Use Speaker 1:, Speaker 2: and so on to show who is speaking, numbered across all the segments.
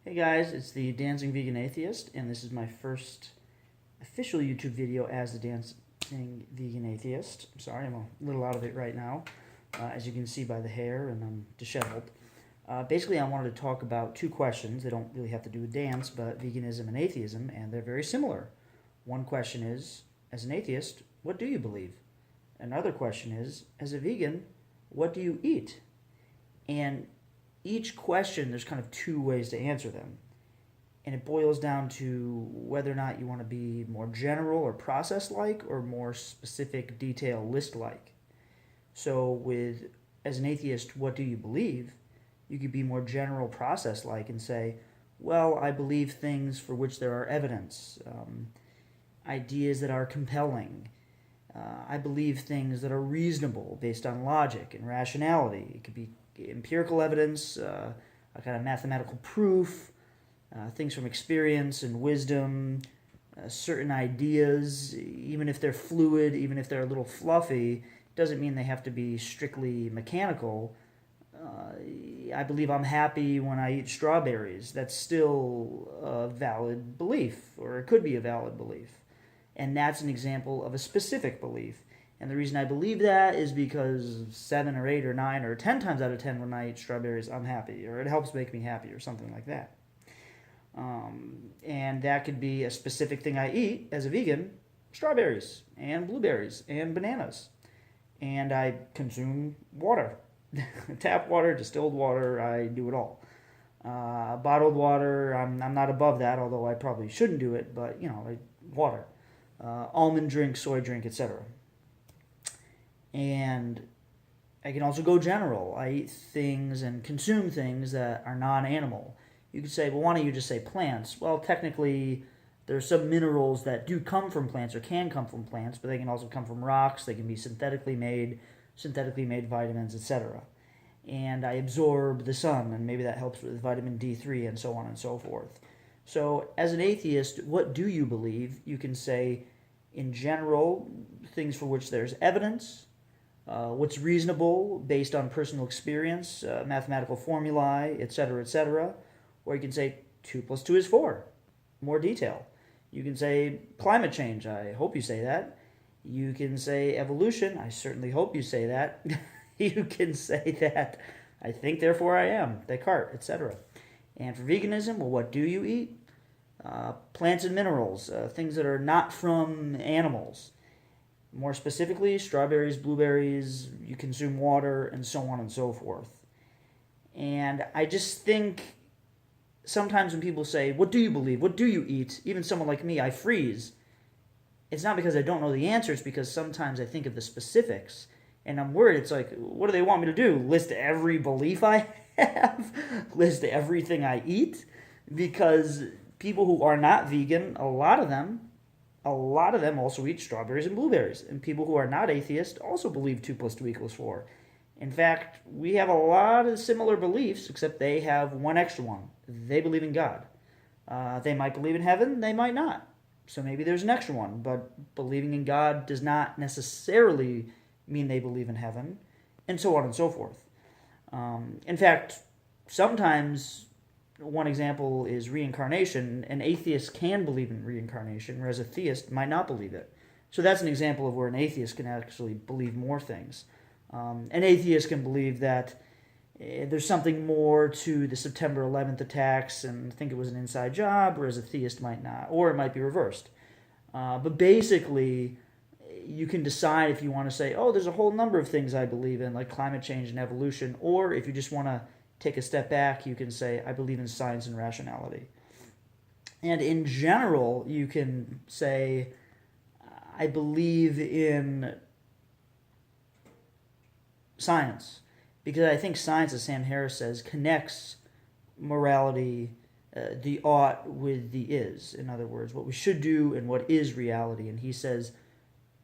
Speaker 1: Hey guys, it's the Dancing Vegan Atheist, and this is my first official YouTube video as the Dancing Vegan Atheist. I'm sorry, I'm a little out of it right now, as you can see by the hair, and I'm disheveled. Basically, I wanted to talk about two questions. They don't really have to do with dance, but veganism and atheism, and they're very similar. One question is, as an atheist, what do you believe? Another question is, as a vegan, what do you eat? And each question, there's kind of two ways to answer them. And it boils down to whether or not you want to be more general or process-like or more specific detail list-like. So as an atheist, what do you believe? You could be more general process-like and say, well, I believe things for which there are evidence, ideas that are compelling. I believe things that are reasonable based on logic and rationality. It could be empirical evidence, a kind of mathematical proof, things from experience and wisdom, certain ideas, even if they're fluid, even if they're a little fluffy, doesn't mean they have to be strictly mechanical. I believe I'm happy when I eat strawberries. That's still a valid belief, or it could be a valid belief. And that's an example of a specific belief. And the reason I believe that is because 7 or 8 or 9 or 10 times out of 10 when I eat strawberries, I'm happy, or it helps make me happy, or something like that. And that could be a specific thing I eat as a vegan: strawberries and blueberries and bananas. And I consume water. Tap water, distilled water, I do it all. Bottled water, I'm not above that, although I probably shouldn't do it, but, water. Almond drink, soy drink, etc. And I can also go general. I eat things and consume things that are non-animal. You could say, well, why don't you just say plants? Well, technically, there are some minerals that do come from plants or can come from plants, but they can also come from rocks. They can be synthetically made vitamins, etc. And I absorb the sun, and maybe that helps with vitamin D3 and so on and so forth. So as an atheist, what do you believe? You can say, in general, things for which there's evidence, what's reasonable based on personal experience, mathematical formulae, etc., etc. Or you can say 2 plus 2 is 4, more detail. You can say climate change, I hope you say that. You can say evolution, I certainly hope you say that. You can say that I think, therefore I am, Descartes, etc. And for veganism, well, what do you eat? Plants and minerals, things that are not from animals. More specifically, strawberries, blueberries, you consume water, and so on and so forth. And I just think sometimes when people say, what do you believe? What do you eat? Even someone like me, I freeze. It's not because I don't know the answer, it's because sometimes I think of the specifics, and I'm worried. It's like, what do they want me to do? List every belief I have? List everything I eat? Because people who are not vegan, a lot of them also eat strawberries and blueberries. And people who are not atheist also believe 2 plus 2 equals 4. In fact, we have a lot of similar beliefs, except they have one extra one. They believe in God. They might believe in heaven, they might not. So maybe there's an extra one, but believing in God does not necessarily mean they believe in heaven, and so on and so forth. In fact, sometimes, one example is reincarnation. An atheist can believe in reincarnation, whereas a theist might not believe it. So that's an example of where an atheist can actually believe more things. An atheist can believe that there's something more to the September 11th attacks and think it was an inside job, whereas a theist might not, or it might be reversed. But basically, you can decide if you want to say, oh, there's a whole number of things I believe in, like climate change and evolution, or if you just want to take a step back, you can say, I believe in science and rationality. And in general, you can say, I believe in science, because I think science, as Sam Harris says, connects morality, the ought, with the is. In other words, what we should do and what is reality. And he says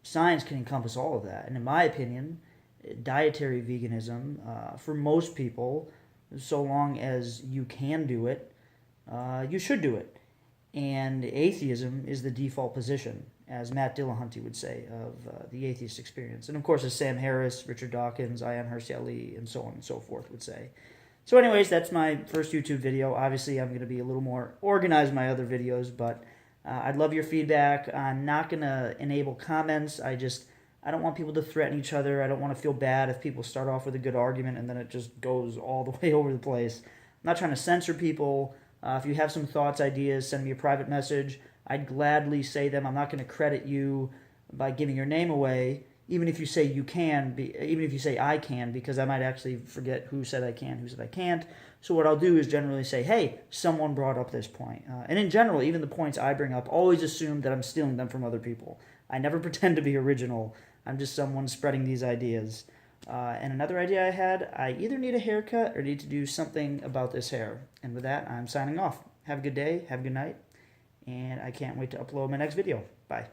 Speaker 1: science can encompass all of that. And in my opinion, dietary veganism, for most people, so long as you can do it, you should do it. And atheism is the default position, as Matt Dillahunty would say, of the atheist experience. And of course, as Sam Harris, Richard Dawkins, Ayaan Hirsi Ali, and so on and so forth would say. So anyways, that's my first YouTube video. Obviously, I'm going to be a little more organized in my other videos, but I'd love your feedback. I'm not going to enable comments. I don't want people to threaten each other. I don't want to feel bad if people start off with a good argument and then it just goes all the way over the place. I'm not trying to censor people. If you have some thoughts, ideas, send me a private message. I'd gladly say them. I'm not going to credit you by giving your name away, even if you say you can, even if you say I can, because I might actually forget who said I can, who said I can't. So what I'll do is generally say, hey, someone brought up this point. And in general, even the points I bring up, always assume that I'm stealing them from other people. I never pretend to be original. I'm just someone spreading these ideas. And another idea I had, I either need a haircut or need to do something about this hair. And with that, I'm signing off. Have a good day, have a good night, and I can't wait to upload my next video. Bye.